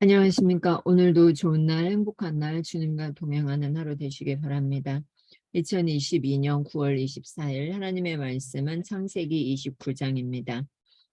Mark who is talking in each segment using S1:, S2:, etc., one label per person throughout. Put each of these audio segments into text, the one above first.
S1: 안녕하십니까. 오늘도 좋은 날, 행복한 날, 주님과 동행하는 하루 되시길 바랍니다. 2022년 9월 24일 하나님의 말씀은 창세기 29장입니다.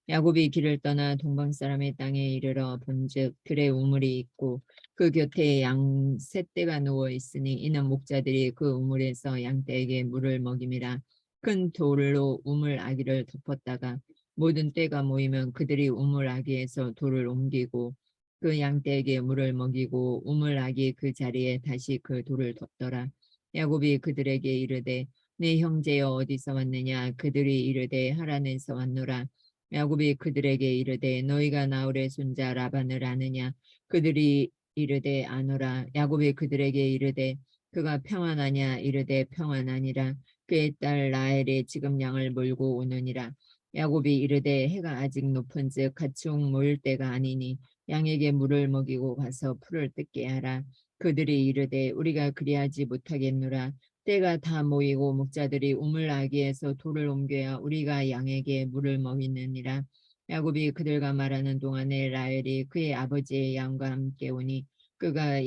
S1: 야곱이 길을 떠나 동방 사람의 땅에 이르러 본즉 들에 우물이 있고 그 곁에 양 셋 떼가 누워 있으니 이는 목자들이 그 우물에서 양떼에게 물을 먹임이라. 큰 돌로 우물 아기를 덮었다가 모든 떼가 모이면 그들이 우물 아기에서 돌을 옮기고 그 양떼에게 물을 먹이고 우물 아기 그 자리에 다시 그 돌을 덮더라. 야곱이 그들에게 이르되 내 형제여 어디서 왔느냐. 그들이 이르되 하란에서 왔노라. 야곱이 그들에게 이르되 너희가 나홀의 손자 라반을 아느냐. 그들이 이르되 아노라. 야곱이 그들에게 이르되 그가 평안하냐. 이르되 평안하니라. 그의 딸 라헬이 지금 양을 몰고 오느니라. 야곱이 이르되 해가 아직 높은즉 가축 모일 때가 아니니 양에게 물을 먹이고 가서 풀을 뜯게 하라. 그들이 이르되 우리가 그리하지 못하겠노라. 때가 다 모이고 목자들이 우물 아기에서 돌을 옮겨야 우리가 양에게 물을 먹이느니라. 야곱이 그들과 말하는 동안에 라헬이 그의 아버지의 양과 함께 오니 그가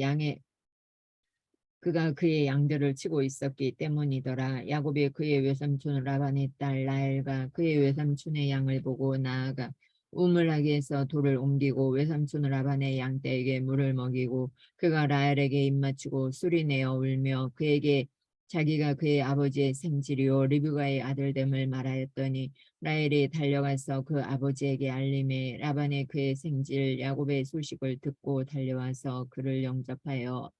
S1: 그의 양들을 치고 있었기 때문이더라. 야곱이 그의 외삼촌 라반의 딸 라헬과 그의 외삼촌의 양을 보고 나아가 우물아기에서 돌을 옮기고 외삼촌 라반의 양떼에게 물을 먹이고 그가 라헬에게 입맞추고 소리내어 울며 그에게 자기가 그의 아버지의 생질이요 리브가의 아들됨을 말하였더니 라헬이 달려가서 그 아버지에게 알림에 라반의 그의 생질 야곱의 소식을 듣고 달려와서 그를 영접하여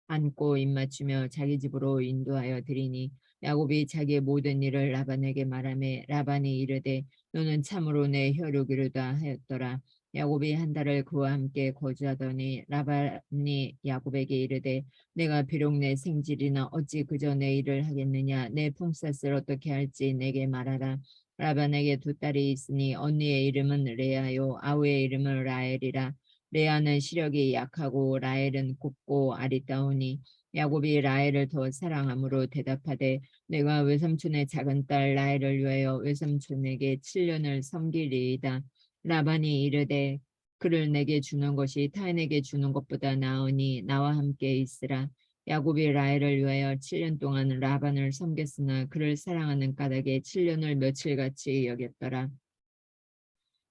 S1: 안고 입맞추며 자기 집으로 인도하여 드리니 야곱이 자기의 모든 일을 라반에게 말하매 라반이 이르되 너는 참으로 내 혈육이로다 하였더라. 야곱이 한 달을 그와 함께 거주하더니 라반이 야곱에게 이르되 내가 비록 내 생질이나 어찌 그저 내 일을 하겠느냐. 내 품삯을 어떻게 할지 내게 말하라. 라반에게 두 딸이 있으니 언니의 이름은 레아요 아우의 이름은 라헬이라. 레아는 시력이 약하고 라헬은 곱고 아리따우니 야곱이 라헬을 더 사랑함으로 대답하되 내가 외삼촌의 작은 딸 라헬을 위하여 외삼촌에게 7년을 섬기리이다. 라반이 이르되 그를 내게 주는 것이 타인에게 주는 것보다 나으니 나와 함께 있으라. 야곱이 라헬을 위하여 7년 동안 라반을 섬겼으나 그를 사랑하는 까닭에 7년을 며칠같이 여겼더라.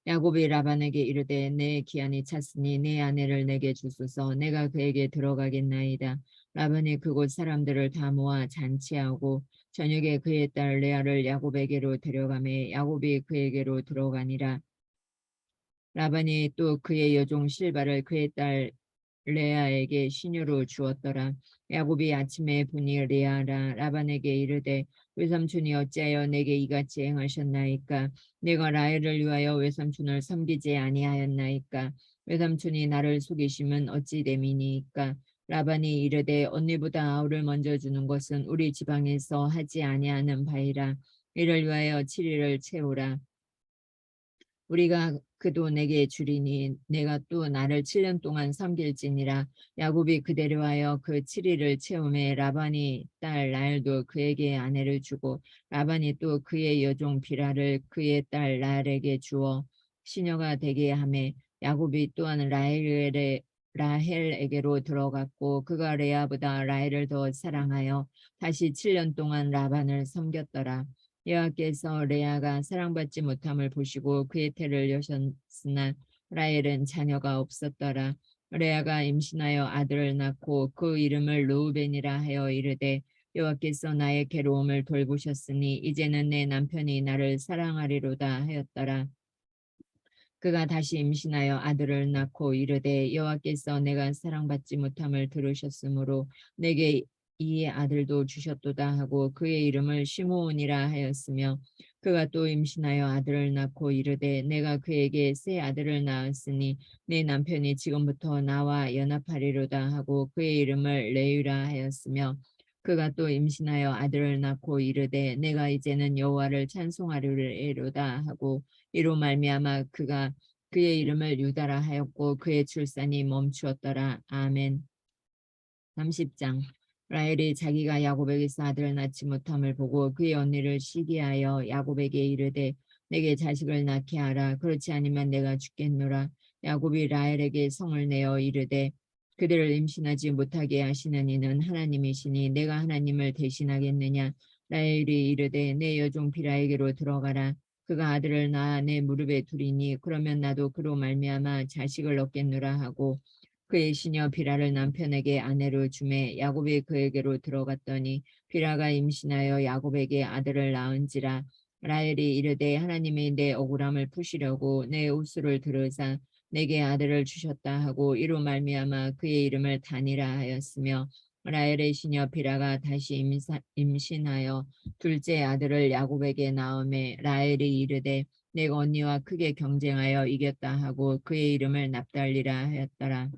S1: 야곱이 라반에게 이르되 내 기한이 찼으니 내 아내를 내게 주소서. 내가 그에게 들어가겠나이다. 라반이 그곳 사람들을 다 모아 잔치하고 저녁에 그의 딸 레아를 야곱에게로 데려가매 야곱이 그에게로 들어가니라. 라반이 또 그의 여종 실바를 그의 딸 레아에게 시녀로 주었더라. 야곱이 아침에 보니 레아라. 라반에게 이르되 외삼촌이 어찌하여 내게 이같이 행하셨나이까. 내가 라헬을 위하여 외삼촌을 섬기지 아니하였나이까. 외삼촌이 나를 속이심은 어찌 됨이니까. 라반이 이르되 언니보다 아우를 먼저 주는 것은 우리 지방에서 하지 아니하는 바이라. 이를 위하여 7일을 채우라. 우리가 그도 내게 주리니 내가 또 나를 7년 동안 섬길지니라. 야곱이 그대로 하여 그 7일을 채우매 라반이 딸 라헬도 그에게 아내를 주고 라반이 또 그의 여종 비라를 그의 딸 라헬에게 주어 시녀가 되게 하매 야곱이 또한 라헬에게로 들어갔고 그가 레아보다 라헬을 더 사랑하여 다시 7년 동안 라반을 섬겼더라. 여호와께서 레아가 사랑받지 못함을 보시고 그의 태를 여셨으나 라헬은 자녀가 없었더라. 레아가 임신하여 아들을 낳고 그 이름을 르우벤이라 하여 이르되 여호와께서 나의 괴로움을 돌보셨으니 이제는 내 남편이 나를 사랑하리로다 하였더라. 그가 다시 임신하여 아들을 낳고 이르되 여호와께서 내가 사랑받지 못함을 들으셨으므로 내게 이 아들도 주셨도다 하고 그의 이름을 시므온이라 하였으며 그가 또 임신하여 아들을 낳고 이르되 내가 그에게 새 아들을 낳았으니 내 남편이 지금부터 나와 연합하리로다 하고 그의 이름을 레위라 하였으며 그가 또 임신하여 아들을 낳고 이르되 내가 이제는 여호와를 찬송하리로다 하고 이로 말미암아 그가 그의 이름을 유다라 하였고 그의 출산이 멈추었더라. 아멘. 30장. 라헬이 자기가 야곱에게서 아들을 낳지 못함을 보고 그의 언니를 시기하여 야곱에게 이르되 내게 자식을 낳게 하라. 그렇지 아니면 내가 죽겠노라. 야곱이 라헬에게 성을 내어 이르되 그들을 임신하지 못하게 하시는 이는 하나님이시니 내가 하나님을 대신하겠느냐. 라헬이 이르되 내 여종 비라에게로 들어가라. 그가 아들을 낳아 내 무릎에 두리니 그러면 나도 그로 말미암아 자식을 얻겠노라 하고 그의 시녀 비라를 남편에게 아내로 주매 야곱이 그에게로 들어갔더니 비라가 임신하여 야곱에게 아들을 낳은지라. 라헬이 이르되 하나님이 내 억울함을 푸시려고 내 옷수를 들으사 내게 아들을 주셨다 하고 이로 말미암아 그의 이름을 단이라 하였으며 라헬의 시녀 비라가 다시 임신하여 둘째 아들을 야곱에게 낳음에 라헬이 이르되 내가 언니와 크게 경쟁하여 이겼다 하고 그의 이름을 납달리라 하였더라.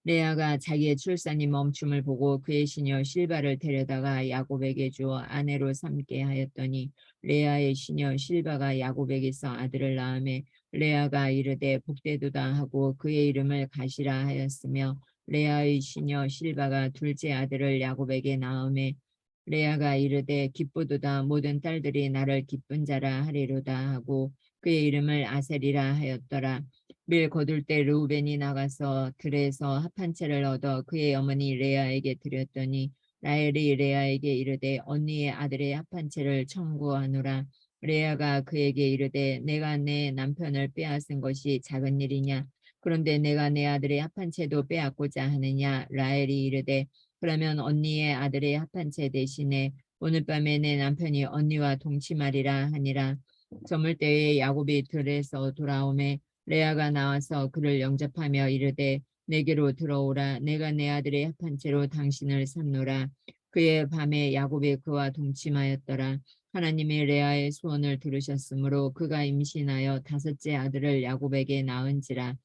S1: 레아가 자기의 출산이 멈춤을 보고 그의 시녀 실바를 데려다가 야곱에게 주어 아내로 삼게 하였더니 레아의 시녀 실바가 야곱에게서 아들을 낳음에 레아가 이르되 복되도다 하고 그의 이름을 가시라 하였으며 레아의 시녀 실바가 둘째 아들을 야곱에게 낳음에 레아가 이르되 기쁘도다 모든 딸들이 나를 기쁜 자라 하리로다 하고 그의 이름을 아셀이라 하였더라. 밀 거둘 때 르우벤이 나가서 들에서 합한 채를 얻어 그의 어머니 레아에게 드렸더니 라헬이 레아에게 이르되 언니의 아들의 합한 채를 청구하노라. 레아가 그에게 이르되 내가 내 남편을 빼앗은 것이 작은 일이냐. 그런데 내가 내 아들의 합한 채도 빼앗고자 하느냐. 라헬이 이르되 그러면 언니의 아들의 합한 채 대신에 오늘 밤에 내 남편이 언니와 동침하리라 하니라. 저물 때에 야곱이 들에서 돌아오매 레아가 나와서 그를 영접하며 이르되 내게로 들어오라. 내가 내 아들의 합한 채로 당신을 삼노라. 그의 밤에 야곱이 그와 동침하였더라. 하나님이 레아의 소원을 들으셨으므로 그가 임신하여 다섯째 아들을 야곱에게 낳은지라.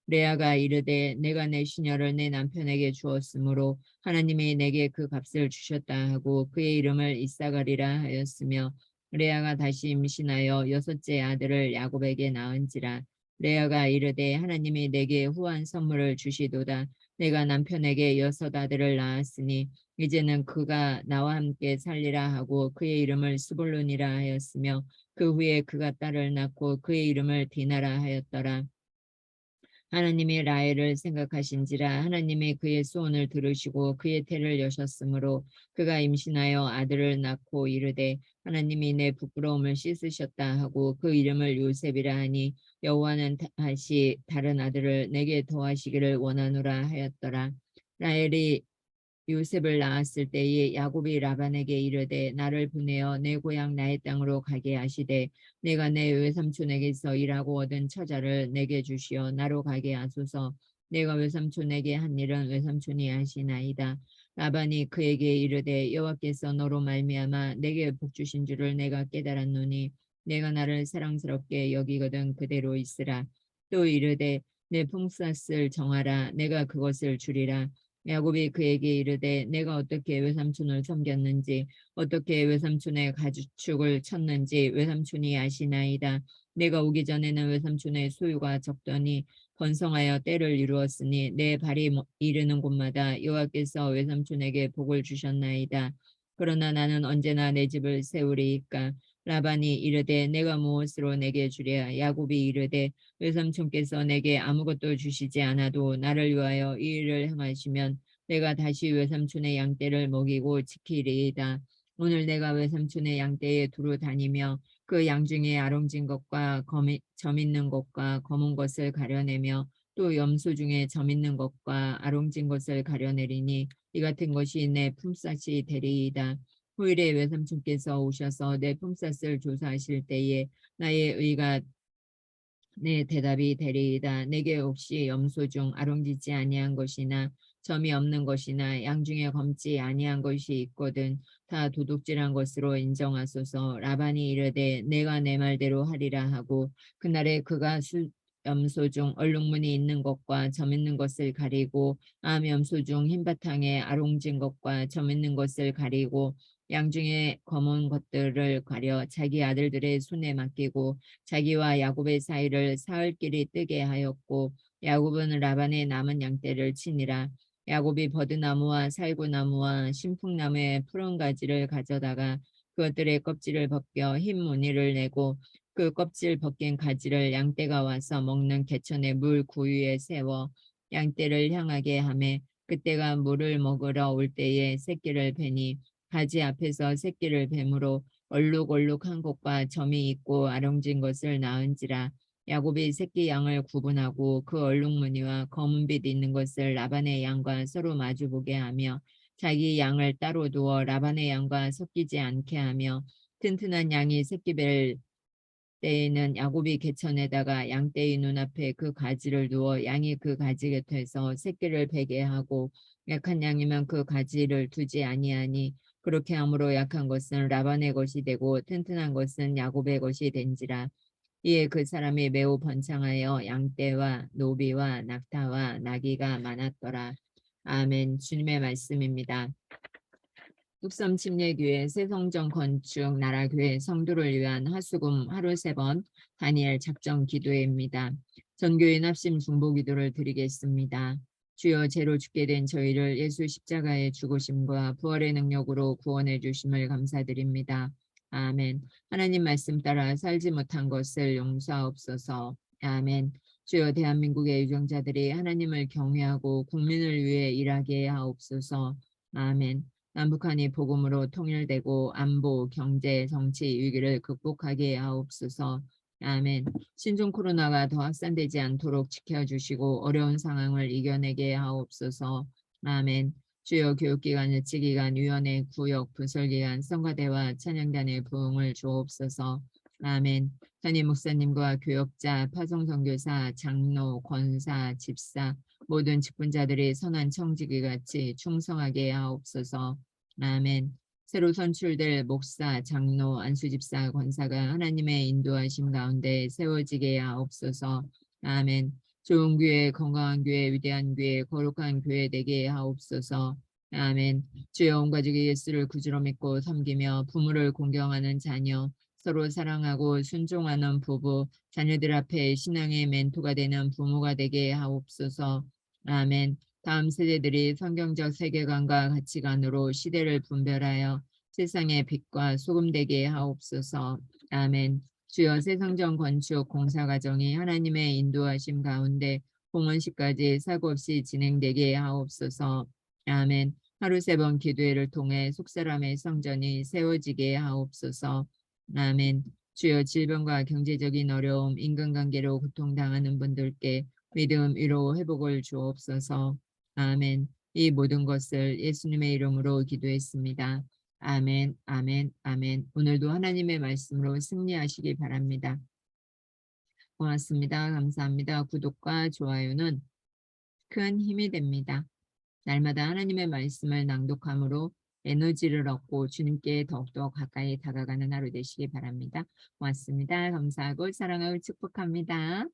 S1: 레아가 이르되 내가 내 시녀를 내 남편에게 주었으므로 하나님이 내게 그 값을 주셨다 하고 그의 이름을 이사가리라 하였으며 레아가 다시 임신하여 여섯째 아들을 야곱에게 낳은지라. 레아가 이르되 하나님이 내게 후한 선물을 주시도다. 내가 남편에게 여섯 아들을 낳았으니 이제는 그가 나와 함께 살리라 하고 그의 이름을 스불론이라 하였으며 그 후에 그가 딸을 낳고 그의 이름을 디나라 하였더라. 하나님이 라헬을 생각하신지라. 하나님이 그의 소원을 들으시고 그의 태를 여셨으므로 그가 임신하여 아들을 낳고 이르되 하나님이 내 부끄러움을 씻으셨다 하고 그 이름을 요셉이라 하니 여호와는 다시 다른 아들을 내게 더하시기를 원하노라 하였더라. 라헬이 요셉을 낳았을 때에 야곱이 라반에게 이르되 나를 보내어 내 고향 나의 땅으로 가게 하시되 내가 내 외삼촌에게서 일하고 얻은 처자를 내게 주시어 나로 가게 하소서. 내가 외삼촌에게 한 일은 외삼촌이 하시나이다. 라반이 그에게 이르되 여호와께서 너로 말미암아 내게 복 주신 줄을 내가 깨달았노니 내가 나를 사랑스럽게 여기거든 그대로 있으라. 또 이르되 내 품삯을 정하라. 내가 그것을 주리라. 야곱이 그에게 이르되 내가 어떻게 외삼촌을 섬겼는지 어떻게 외삼촌의 가축을 쳤는지 외삼촌이 아시나이다. 내가 오기 전에는 외삼촌의 소유가 적더니 번성하여 때를 이루었으니 내 발이 이르는 곳마다 여호와께서 외삼촌에게 복을 주셨나이다. 그러나 나는 언제나 내 집을 세우리이까. 라반이 이르되 내가 무엇으로 내게 주랴. 야곱이 이르되 외삼촌께서 내게 아무것도 주시지 않아도 나를 위하여 이 일을 행하시면 내가 다시 외삼촌의 양떼를 먹이고 지키리이다. 오늘 내가 외삼촌의 양떼에 두루 다니며 그 양 중에 아롱진 것과 점 있는 것과 검은 것을 가려내며 또 염소 중에 점 있는 것과 아롱진 것을 가려내리니 이 같은 것이 내 품삯이 되리이다. 후일에 외삼촌께서 오셔서 내 품삯을 조사하실 때에 나의 의가 내 대답이 되리이다. 내게 혹시 염소 중 아롱지지 아니한 것이나 점이 없는 것이나 양 중에 검지 아니한 것이 있거든 다 도둑질한 것으로 인정하소서. 라반이 이르되 내가 내 말대로 하리라 하고 그날에 그가 염소 중 얼룩무늬 있는 것과 점 있는 것을 가리고 암 염소 중 흰바탕에 아롱진 것과 점 있는 것을 가리고 양 중에 검은 것들을 가려 자기 아들들의 손에 맡기고 자기와 야곱의 사이를 사흘길이 뜨게 하였고 야곱은 라반의 남은 양떼를 치니라. 야곱이 버드나무와 살구나무와 신풍나무의 푸른 가지를 가져다가 그것들의 껍질을 벗겨 흰 무늬를 내고 그 껍질 벗긴 가지를 양떼가 와서 먹는 개천의 물 구유에 세워 양떼를 향하게 하매 그때가 물을 먹으러 올 때에 새끼를 베니 가지 앞에서 새끼를 뱀으로 얼룩얼룩한 것과 점이 있고 아롱진 것을 낳은지라. 야곱이 새끼 양을 구분하고 그 얼룩무늬와 검은빛 있는 것을 라반의 양과 서로 마주보게 하며 자기 양을 따로 두어 라반의 양과 섞이지 않게 하며 튼튼한 양이 새끼 뵐 때에는 야곱이 개천에다가 양떼의 눈앞에 그 가지를 두어 양이 그 가지 곁에서 새끼를 베게 하고 약한 양이면 그 가지를 두지 아니하니 그렇게 함으로 약한 것은 라반의 것이 되고 튼튼한 것은 야곱의 것이 된지라. 이에 그 사람이 매우 번창하여 양떼와 노비와 낙타와 나귀가 많았더라. 아멘. 주님의 말씀입니다. 뚝섬 침례교회 새성전 건축 나라교회 성도를 위한 하수금 하루 3번 다니엘 작정 기도회입니다. 전교인 합심 중보 기도를 드리겠습니다. 주여 죄로 죽게 된 저희를 예수 십자가의 죽으심과 부활의 능력으로 구원해 주심을 감사드립니다. 아멘. 하나님 말씀 따라 살지 못한 것을 용서하옵소서. 아멘. 주여 대한민국의 유정자들이 하나님을 경외하고 국민을 위해 일하게 하옵소서. 아멘. 남북한이 복음으로 통일되고 안보, 경제, 정치 위기를 극복하게 하옵소서. 아멘. 신종 코로나가 더 확산되지 않도록 지켜주시고 어려운 상황을 이겨내게 하옵소서. 아멘. 주요 교육기관, 예치기관, 위원회, 구역, 부설기관, 성가대와 찬양단의 부흥을 주옵소서. 아멘. 담임 목사님과 교역자, 파송선교사, 장로, 권사, 집사, 모든 직분자들이 선한 청지기 같이 충성하게 하옵소서. 아멘. 새로 선출될 목사, 장로, 안수집사, 권사가 하나님의 인도하심 가운데 세워지게 하옵소서. 아멘. 좋은 교회, 건강한 교회, 위대한 교회, 거룩한 교회 되게 하옵소서. 아멘. 주여 온 가족이 예수를 구주로 믿고 섬기며 부모를 공경하는 자녀, 서로 사랑하고 순종하는 부부, 자녀들 앞에 신앙의 멘토가 되는 부모가 되게 하옵소서. 아멘. 다음 세대들이 성경적 세계관과 가치관으로 시대를 분별하여 세상의 빛과 소금 되게 하옵소서. 아멘. 주여 새성전 건축 공사 과정이 하나님의 인도하심 가운데 공원식까지 사고 없이 진행되게 하옵소서. 아멘. 하루 3번 기도회를 통해 속사람의 성전이 세워지게 하옵소서. 아멘. 주여 질병과 경제적인 어려움, 인간관계로 고통당하는 분들께 믿음, 위로, 회복을 주옵소서. 아멘. 이 모든 것을 예수님의 이름으로 기도했습니다. 아멘, 아멘, 아멘. 오늘도 하나님의 말씀으로 승리하시기 바랍니다. 고맙습니다. 감사합니다. 구독과 좋아요는 큰 힘이 됩니다. 날마다 하나님의 말씀을 낭독함으로 에너지를 얻고 주님께 더욱더 가까이 다가가는 하루 되시기 바랍니다. 고맙습니다. 감사하고 사랑하고 축복합니다.